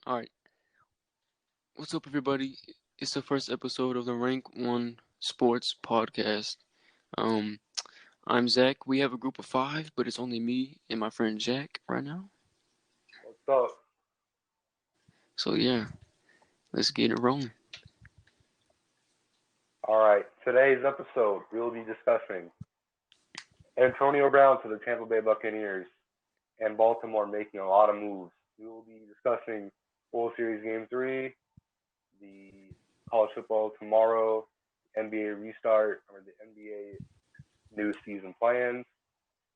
All right. What's up, everybody? It's the first episode of the Rank One Sports Podcast. Um, I'm Zach. We have a group of five, but it's only me and my friend Jack right now. What's up? So yeah, let's get it rolling. All right. Today's episode, we will be discussing Antonio Brown to the Tampa Bay Buccaneers and Baltimore making a lot of moves. We will be discussing World Series Game 3, the college football tomorrow, NBA restart, or the NBA new season plans.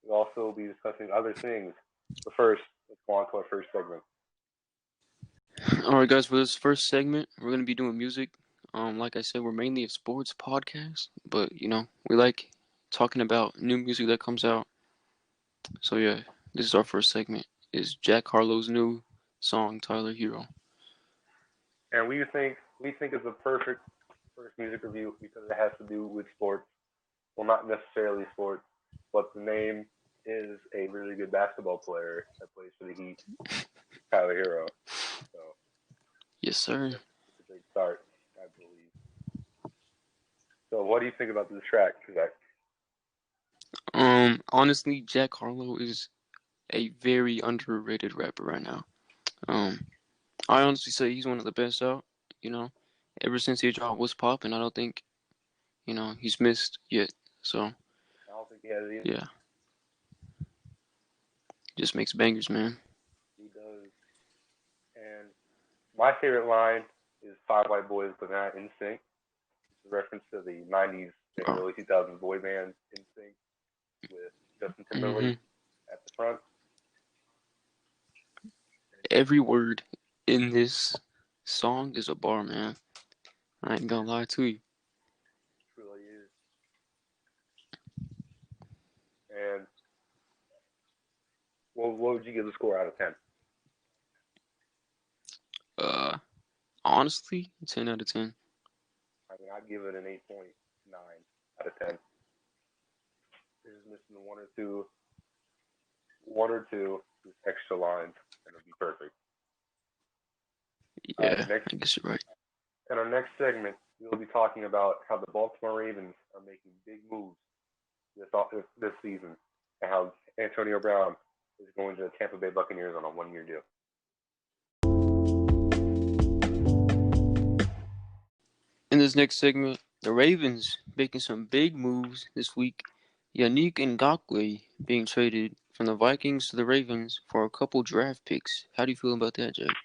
We'll also be discussing other things. But first, let's go on to our first segment. All right, guys. For this first segment, we're gonna be doing music. Like I said, we're mainly a sports podcast, but we like talking about new music that comes out. So yeah, this is our first segment. Is Jack Harlow's new song "Tyler Hero"? And we think it's a perfect first music review because it has to do with sports. Well, not necessarily sports, but the name is a really good basketball player that plays for the Heat, Tyler Hero. So Yes, sir. it's a great start, I believe. So what do you think about this track, Zach? Honestly, Jack Harlow is a very underrated rapper right now. Um, I honestly say he's one of the best out. You know, ever since he dropped "Was Poppin'," I don't think he's missed yet. So I don't think he has either. yeah, just makes bangers, man. He does. And my favorite line is Five White Boys but not in sync. It's a reference to the 90s and Oh, early 2000s boy band in sync with Justin Timberlake hmm at the front. Every word in this song is a bar, man. I ain't gonna lie to you. It really is. And what would you give the score out of 10? Uh, Honestly, 10 out of 10. I mean, I'd give it an 8.9 out of 10. It's just missing one or two just extra lines, and it'll be perfect. All right, Yeah, I guess you're right. in our next segment, we'll be talking about how the Baltimore Ravens are making big moves this season, and how Antonio Brown is going to the Tampa Bay Buccaneers on a one-year deal. In this next segment, the Ravens making some big moves this week. Yannick Ngakoue being traded from the Vikings to the Ravens for a couple draft picks. How do you feel about that, Jack?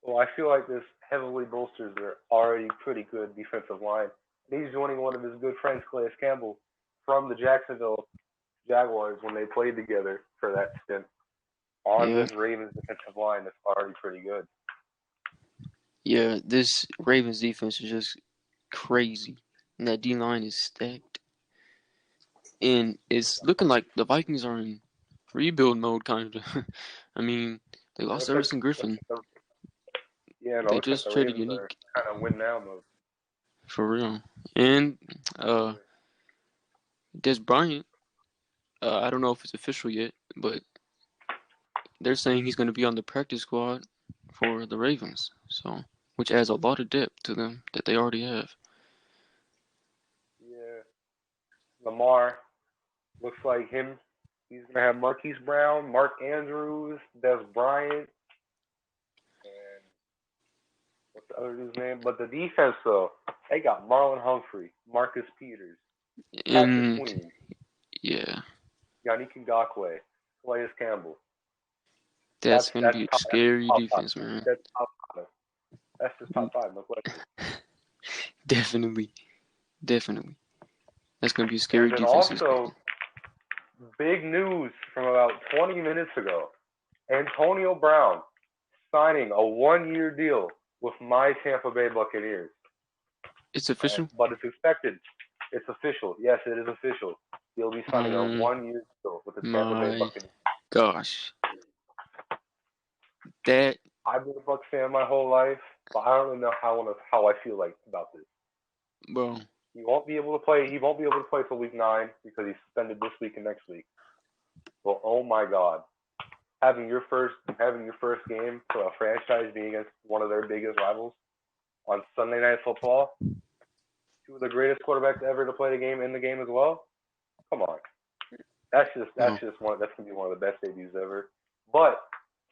Well, I feel like this heavily bolsters their already pretty good defensive line. And he's joining one of his good friends, Calais Campbell, from the Jacksonville Jaguars when they played together for that stint on Yeah, this Ravens defensive line that's already pretty good. yeah. This Ravens defense is just crazy, and that D line is stacked. And it's looking like the Vikings are in rebuild mode, kind of. I mean, they It lost looks like, Everson looks Griffin. like the, yeah, no, it They looks like just the traded Ravens are Yannick kind of win now mode. for real, and uh, Yeah. Des Bryant. I don't know if it's official yet, but they're saying he's going to be on the practice squad for the Ravens. So, which adds a lot of depth to them that they already have. Yeah. Lamar looks like him. He's gonna have Marquise Brown, Mark Andrews, Des Bryant, and what's the other dude's name? But the defense though, they got Marlon Humphrey, Marcus Peters, Patrick And Queen, yeah, Yannick Ngakoue, Calais Campbell. that's going to be a That's scary top five. defense, man. That's top five. That's just top five, no question. Definitely, definitely. That's going to be a And scary then defense this also week. big news from about 20 minutes ago. Antonio Brown signing a one-year deal with my Tampa Bay Buccaneers. It's official. But it's expected. It's official. Yes, it is official. He'll be signing a Um, one-year deal with the Tampa Bay my Buccaneers. gosh, that I've been a Bucs fan my whole life, but I don't really know how I feel like about this. bro. He won't be able to play. He won't be able to play till week 9 because he's suspended this week and next week. Well, oh my God, having your first game for a franchise being against one of their biggest rivals on Sunday Night Football. Two of the greatest quarterbacks ever to play the game in the game as well. Come on, Oh, that's gonna be one of the best debuts ever. But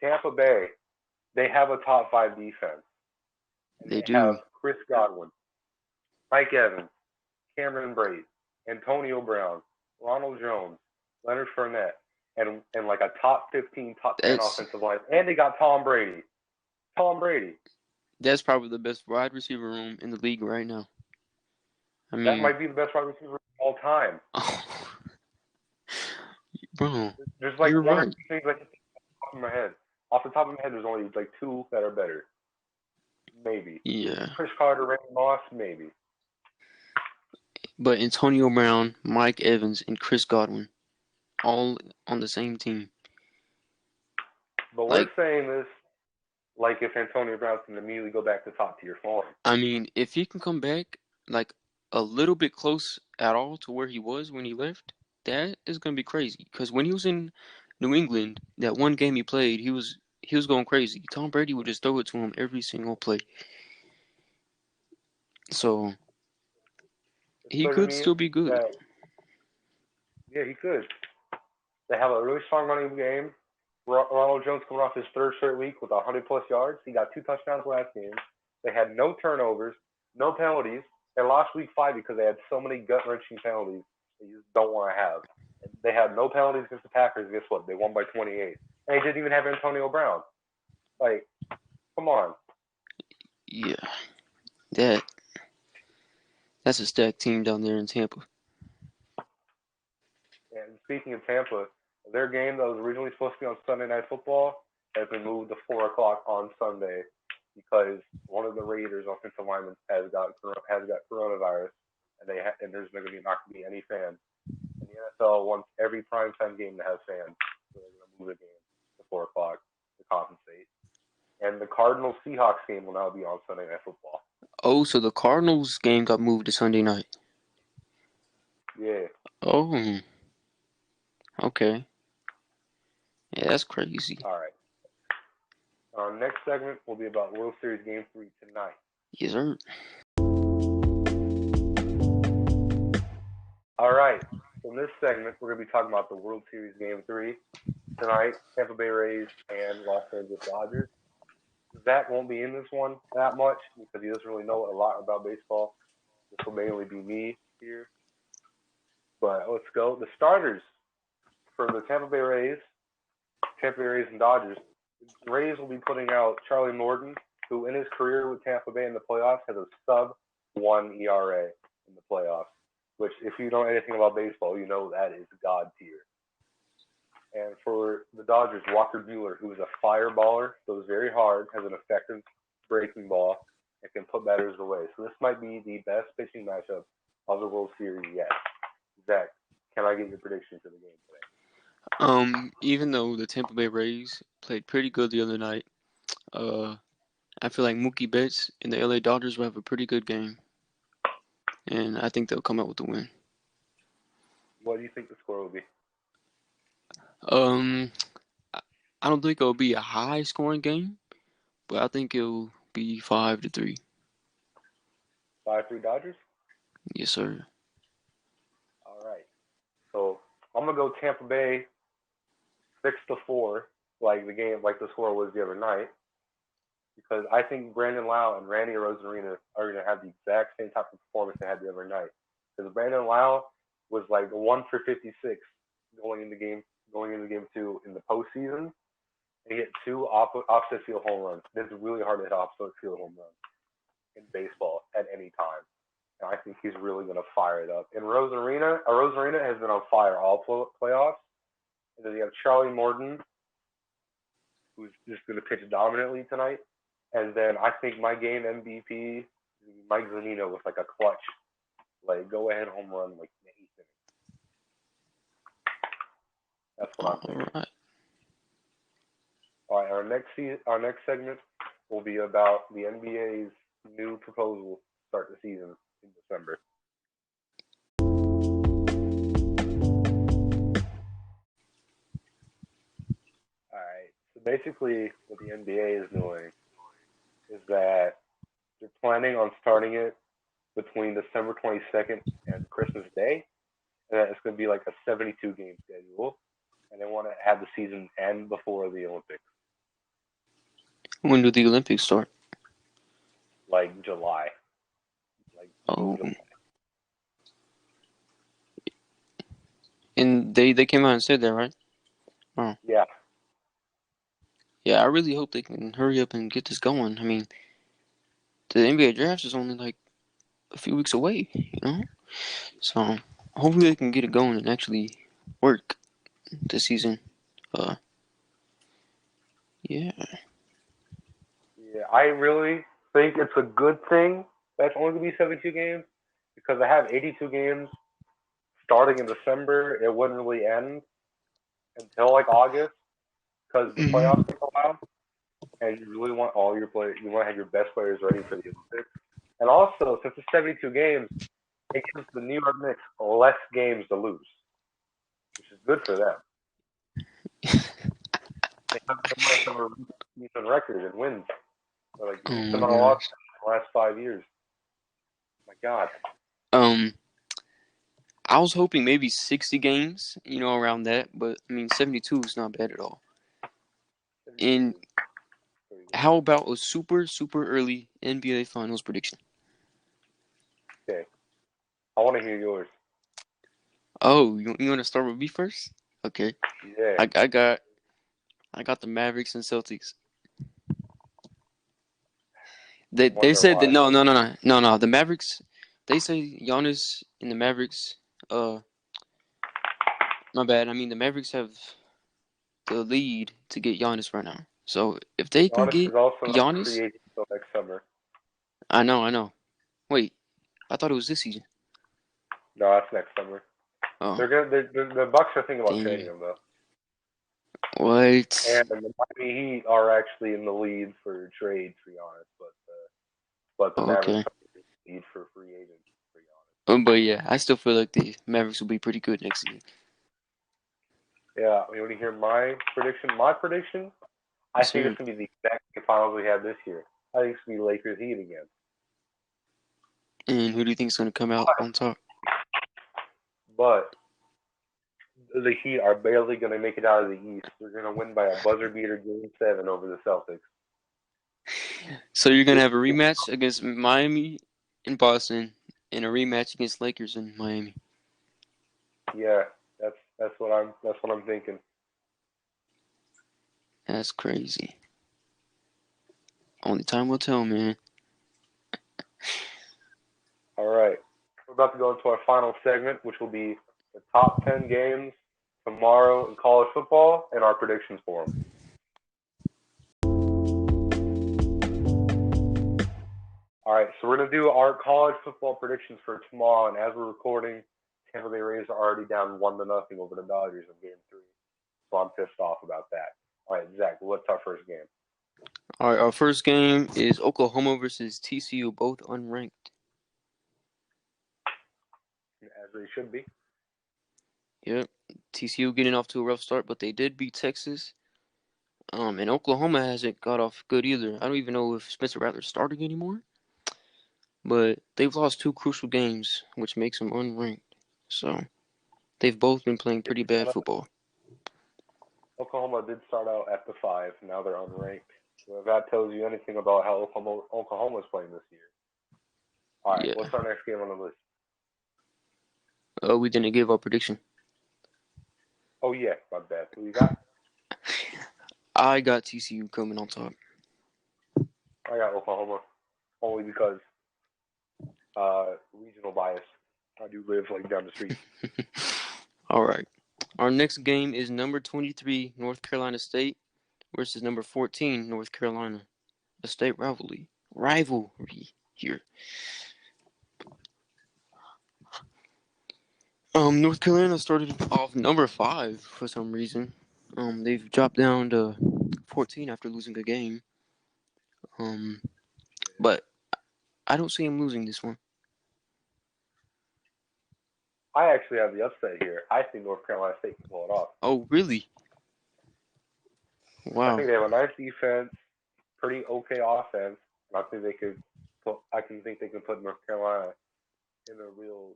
Tampa Bay, they have a top five defense, and they they have do. Chris Godwin, Mike Evans, Cameron Brate, Antonio Brown, Ronald Jones, Leonard Fournette, and like a top 15, top 10 That's offensive line. And they got Tom Brady. Tom Brady. that's probably the best wide receiver room in the league right now. I That mean, might be the best wide receiver of all time. oh, bro, There's like you're one or right. two things I can think off of my head. Off the top of my head, there's only like two that are better. Maybe. Yeah, Chris Carter, Randy Moss, maybe. but Antonio Brown, Mike Evans, and Chris Godwin all on the same team. But we're Like, saying this like if Antonio Brown can immediately go back to top tier form. I mean, if he can come back like a little bit close at all to where he was when he left, that is gonna be crazy. Because when he was in New England, that one game he played, he was going crazy. Tom Brady would just throw it to him every single play. So This he literally could means still be good. that, yeah, he could. They have a really strong running game. Ronald Jones coming off his third straight week with 100 plus yards. He got 2 touchdowns last game. They had no turnovers, no penalties. They lost week 5 because they had so many gut wrenching penalties that you just don't want to have. And they had no penalties against the Packers. Guess what? They won by 28. And they didn't even have Antonio Brown. Like, come on. Yeah, that that's a stacked team down there in Tampa. And speaking of Tampa, their game that was originally supposed to be on Sunday Night Football has been moved to 4 o'clock on Sunday because one of the Raiders' offensive linemen has got coronavirus, and there's not going to be any fans. And the NFL wants every primetime game to have fans, so they're going to move the game to 4 o'clock to compensate. And the Cardinals Seahawks game will now be on Sunday Night Football. Oh, so the Cardinals game got moved to Sunday night. Yeah. Oh, okay. Yeah, that's crazy. All right. Our next segment will be about World Series Game 3 tonight. Yes, sir. All right. So in this segment, we're going to be talking about the World Series Game 3 tonight, Tampa Bay Rays and Los Angeles Dodgers. Zach won't be in this one that much because he doesn't really know a lot about baseball. This will mainly be me here. But let's go. The starters for the Tampa Bay Rays and Dodgers. The Rays will be putting out Charlie Morton, who in his career with Tampa Bay in the playoffs has a sub-1 ERA in the playoffs, which if you know anything about baseball, you know that is God tier. And for the Dodgers, Walker Buehler, who is a fireballer, throws very hard, has an effective breaking ball, and can put batters away. So this might be the best pitching matchup of the World Series yet. Zach, can I get your prediction for the game today? Even though the Tampa Bay Rays played pretty good the other night, uh, I feel like Mookie Betts and the LA Dodgers will have a pretty good game, and I think they'll come out with the win. What do you think the score will be? Um, I don't think it'll be a high scoring game, but I think it'll be 5-3. 5-3 Dodgers? Yes, sir. All right. So I'm gonna go Tampa Bay 6-4, like the score was the other night, because I think Brandon Lau and Randy Arozarena are gonna have the exact same type of performance they had the other night. Because Brandon Lau was like 1 for 56 going into game 2 in the postseason. And he hit 2 opposite field home runs. It's really hard to hit opposite field home runs in baseball at any time. And I think he's really going to fire it up. And Rosarina has been on fire all playoffs. And then you have Charlie Morton, who's just going to pitch dominantly tonight. And then I think my game MVP, Mike Zunino with like a clutch, like go ahead home run like in the 8th inning. That's what I'm thinking. All right. All right, our next segment will be about the NBA's new proposal to start the season in December. All right, So basically, what the NBA is doing is that they're planning on starting it between December 22nd and Christmas Day, and it's going to be like a 72 game schedule, and they want to have the season end before the Olympics, When do the Olympics start? like July, like middle of Oh, July. and they came out and said that, right? Oh, Yeah, yeah. I really hope they can hurry up and get this going. I mean, the NBA draft is only like a few weeks away, So hopefully they can get it going and actually work this season. Uh, yeah. yeah. I really think it's a good thing that's only going to be 72 games because I have 82 games starting in December. It wouldn't really end until like August because the Hmm. playoffs take a while, and you really want all your players. You want to have your best players ready for the Olympics. And also, since it's 72 games, it gives the New York Knicks less games to lose, which is good for them. They might have a decent record and wins, or like Oh least my amount of losses gosh. in the last 5 years. My God. Um, I was hoping maybe 60 games, around that, but I mean 72 is not bad at all. 72 And is pretty good. how about a super super early NBA Finals prediction? Okay. I want to hear yours. Oh, you want to start with me first? Okay. Yeah. I got the Mavericks and Celtics. They I'm they wondering said that why. no. The Mavericks. They say Giannis and the Mavericks. My bad. I mean the Mavericks have the lead to get Giannis right now. So if they can Giannis get is also not a free Giannis, agent until next summer. I know. Wait, I thought it was this season. No, that's next summer. Oh, The Bucks are thinking about trading damn. him though, What? and the Miami Heat are actually in the lead for trades for Giannis, but the Mavericks Okay. are in the lead for free agents for Giannis. But yeah, I still feel like the Mavericks will be pretty good next season. Yeah, you want to hear my prediction? My prediction, I Yes, think sir. it's gonna be the exact same finals we had this year. I think it's gonna be Lakers Heat again. And who do you think is going to come out on top? But the Heat are barely gonna make it out of the East. They're gonna win by a buzzer beater game 7 over the Celtics. So you're going to have a rematch against Miami in Boston and a rematch against Lakers in Miami. Yeah, that's what I'm thinking. That's crazy. Only time will tell, man. All right. We're about to go into our final segment, which will be the top 10 games tomorrow in college football and our predictions for them. All right. So we're going to do our college football predictions for tomorrow. And as we're recording, Tampa Bay Rays are already down 1-0 over the Dodgers in game 3. So I'm pissed off about that. All right, Zach, what's our first game? All right, our first game is Oklahoma versus TCU, both unranked. As they should be. Yep. TCU getting off to a rough start, but they did beat Texas. And Oklahoma hasn't got off good either. I don't even know if Spencer Rattler's starting anymore. But they've lost two crucial games, which makes them unranked. So they've both been playing pretty bad football. Oklahoma did start out at the 5. Now they're unranked. So if that tells you anything about how Oklahoma's playing this year. All right, Yeah. what's our next game on the list? We didn't give our prediction. Oh, yeah, my bad. Who you got? I got TCU coming on top. I got Oklahoma only because regional bias. I do live like down the street. All right. Our next game is number 23, North Carolina State versus number 14, North Carolina. A state rivalry here. North Carolina started off number 5 for some reason. They've dropped down to 14 after losing a game. Um, but I don't see them losing this one. I actually have the upset here. I think North Carolina State can pull it off. Oh, really? I Wow. think they have a nice defense, pretty okay offense, and I think they could put. I can think they can put North Carolina in a real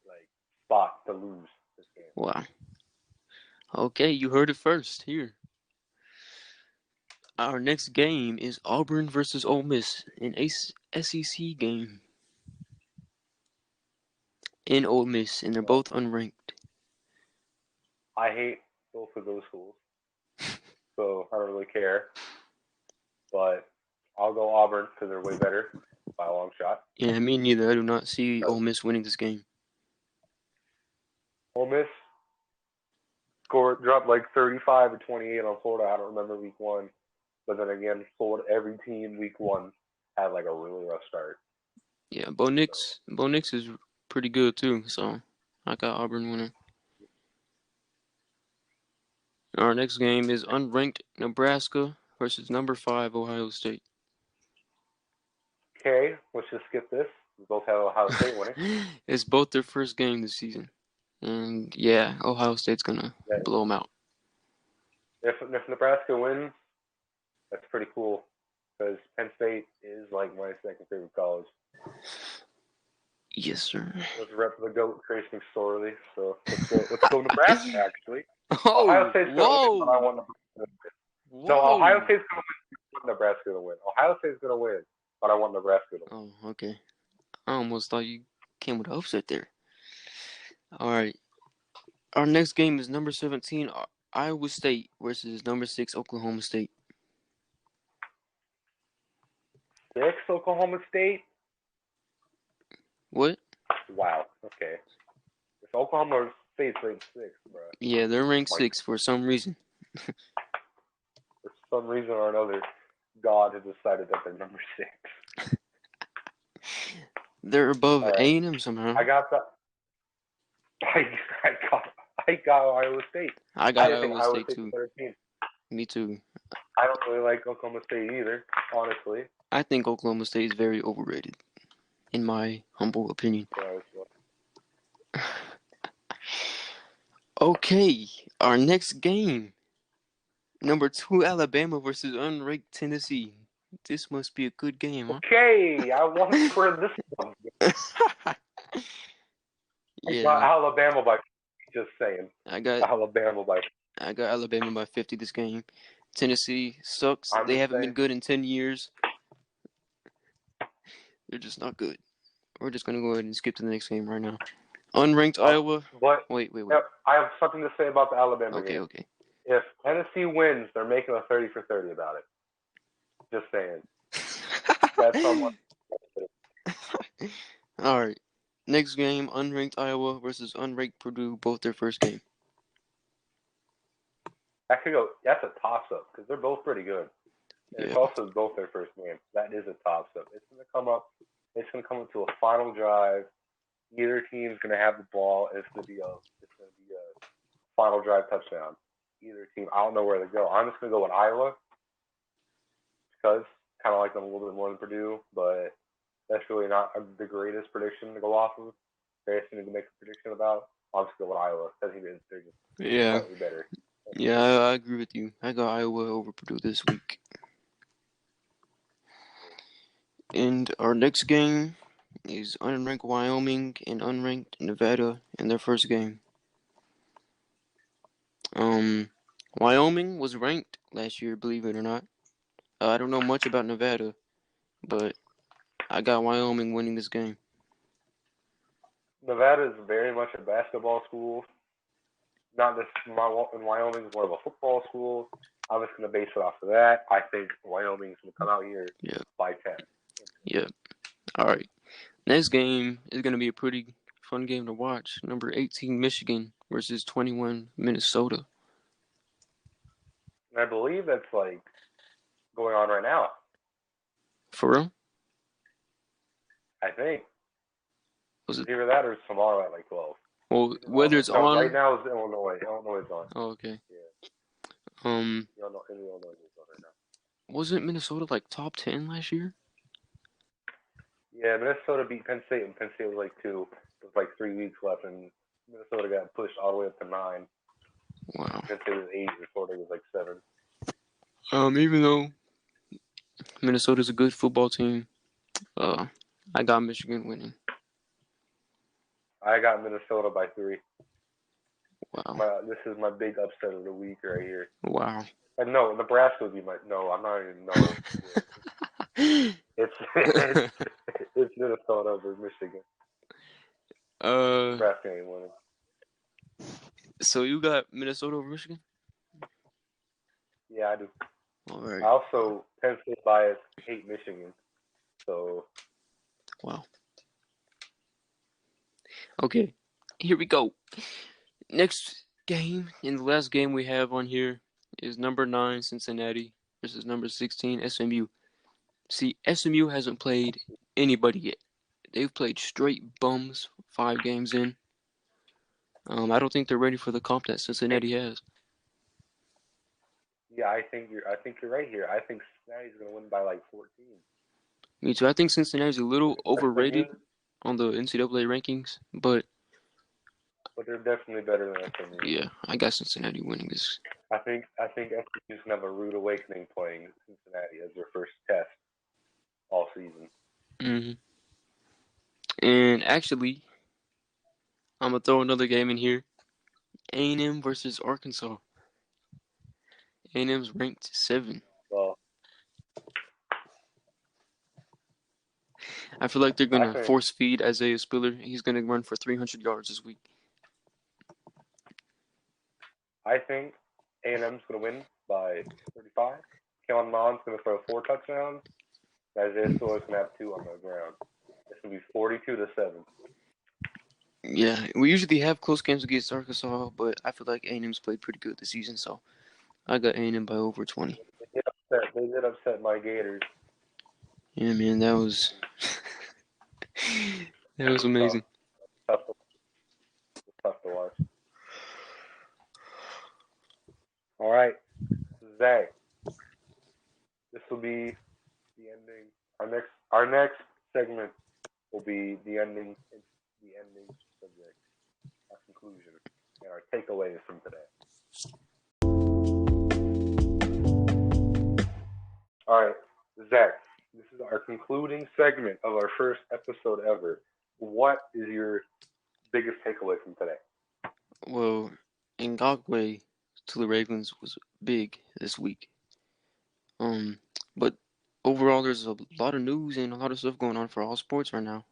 like spot to lose this game. Wow. Okay, you heard it first here. Our next game is Auburn versus Ole Miss, an SEC game in Ole Miss, and they're Well, both unranked. I hate both of those schools, so I don't really care. But I'll go Auburn because they're way better by a long shot. Yeah, me neither. I do not see Uh, Ole Miss winning this game. Ole Miss scored dropped like 35 or 28 on Florida. I don't remember week one, but then again, Florida every team week one had like a really rough start. Yeah, So Bo Nix is pretty good too, so I got Auburn winning. Our next game is unranked Nebraska versus number 5 Ohio State. okay, let's just skip this. We both have Ohio State winning. It's both their first game this season, and yeah, Ohio State's gonna That- blow them out. if Nebraska wins, that's pretty cool because Penn State is like my second favorite college. Yes, sir. Let's rep the goat Trace McSorley. So let's go Nebraska actually. Ohio Oh, State's gonna win, but I whoa, want Nebraska to win. No, Ohio whoa. State's gonna win. I want Nebraska to win. Ohio State's gonna win, but I want Nebraska to win. Oh, okay. I almost thought you came with an upset there. All right. Our next game is number 17 Iowa State versus number 6 Oklahoma State. Six Oklahoma State. What? Wow. Okay. If Oklahoma State's ranked six, bro. Yeah, they're ranked Like 6 for some reason. for some reason or another, God has decided that they're number six. They're above All right. A&M somehow. I got that. I, I got I got Iowa State. I I got didn't think Iowa Iowa State State's a too. better team. Me too. I don't really like Oklahoma State either, honestly. I think Oklahoma State is very overrated, in my humble opinion. Okay, our next game. Number 2 Alabama versus unranked Tennessee. This must be a good game, huh? Okay, I want for this one. I got Yeah, Alabama by just saying. I got Alabama by I got Alabama by 50 this game. Tennessee sucks. I'm They just haven't been saying. good in 10 years. They're just not good. We're just going to go ahead and skip to the next game right now. Unranked Iowa. But Wait. yep, I have something to say about the Alabama game. Okay. If Tennessee wins, they're making a 30 for 30 about it. Just saying. That's how much. All right. Next game, unranked Iowa versus unranked Purdue, both their first game. That could go. That's a toss up because they're both pretty good. And Yeah. it's also both their first game. That is a toss up. It's gonna come up. It's gonna come up to a final drive. Either team's gonna have the ball. And it's gonna be a final drive touchdown. Either team. I don't know where to go. I'm just gonna go with Iowa because kind of like them a little bit more than Purdue, but that's really not the greatest prediction to go off of. Greatest thing to make a prediction about. I'll just go with Iowa because they're just Yeah. slightly better. Yeah, I agree with you. I got Iowa over Purdue this week. And our next game is unranked Wyoming and unranked Nevada in their first game. Wyoming was ranked last year, believe it or not. I don't know much about Nevada, but I got Wyoming winning this game. Nevada is very much a basketball school. Not this. Wyoming is more of a football school. I'm just going to base it off of that. I think Wyoming is going to come out here by 10. Yep. All right. Next game is going to be a pretty fun game to watch. Number 18 Michigan versus 21 Minnesota. And I believe that's like going on right now. For real? I think. Was It's it? either that or it's tomorrow at like 12. Well, whether it's No, on. right now is Illinois. Illinois is on. Oh, okay. Yeah. Um, Illinois is on right now. wasn't Minnesota like top 10 last year? Yeah, Minnesota beat Penn State, and Penn State was like 2. With like 3 weeks left, and Minnesota got pushed all the way up to 9. Wow. Penn State was 8 and Florida was like 7. Even though Minnesota's a good football team, I got Michigan winning. I got Minnesota by 3. Wow. This is my big upset of the week right here. Wow. And no, Nebraska would be my no. I'm not even no. It's it's Minnesota over Michigan. uh, Nebraska ain't winning. so you got Minnesota over Michigan? Yeah, I do. All I right. also Penn State bias hate Michigan. So Wow. Okay. Here we go. Next game, and the last game we have on here is number 9 Cincinnati versus number 16 SMU. See, SMU hasn't played anybody yet. They've played straight bums 5 games in. I don't think they're ready for the comp that Cincinnati has. yeah, I think you're right here. I think Cincinnati's gonna win by like 14. Me too. I think Cincinnati's a little SMU, overrated on the NCAA rankings, but but they're definitely better than SMU. yeah, I got Cincinnati winning this. I think SMU's gonna have a rude awakening playing Cincinnati as their first test all season. hmm And actually, I'm gonna throw another game in here. A&M versus Arkansas. A&M's ranked 7. Well, I feel like they're I gonna think force feed Isaiah Spiller. He's gonna run for 300 yards this week. A&M's gonna win by 35. Kellen Mond's gonna throw 4 touchdowns. Isaiah Spiller's gonna have 2 on the ground. It's gonna be 42-7. Yeah, we usually have close games against Arkansas, but I feel like A&M's played pretty good this season, so I got A&M by over 20. They did upset my Gators. Yeah, man, that was that was Tough, amazing. tough, tough to watch. All right, Zach. This will be the ending. Our next segment will be the ending subject, our conclusion, and our takeaways from today. All right, Zach. This is our concluding segment of our first episode ever. What is your biggest takeaway from today? Well, Ngakwe to the Ravens was big this week. Um, but overall, there's a lot of news and a lot of stuff going on for all sports right now.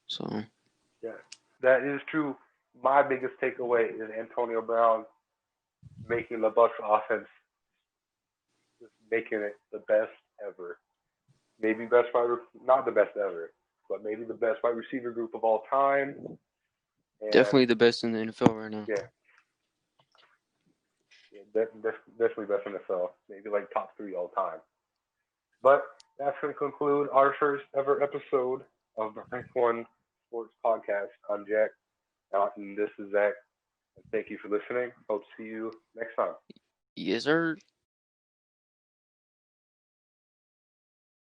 So Yeah, that is true. My biggest takeaway is Antonio Brown making the Bucs offense, just making it the best ever. Maybe not the best ever, but maybe the best wide receiver group of all time. definitely And the best in the NFL right now. yeah, definitely best in the NFL. Maybe like top 3 all time. But that's going to conclude our first ever episode of the Rank One Sports Podcast. I'm Jack, and this is Zach. And thank you for listening. Hope to see you next time. Yes, sir.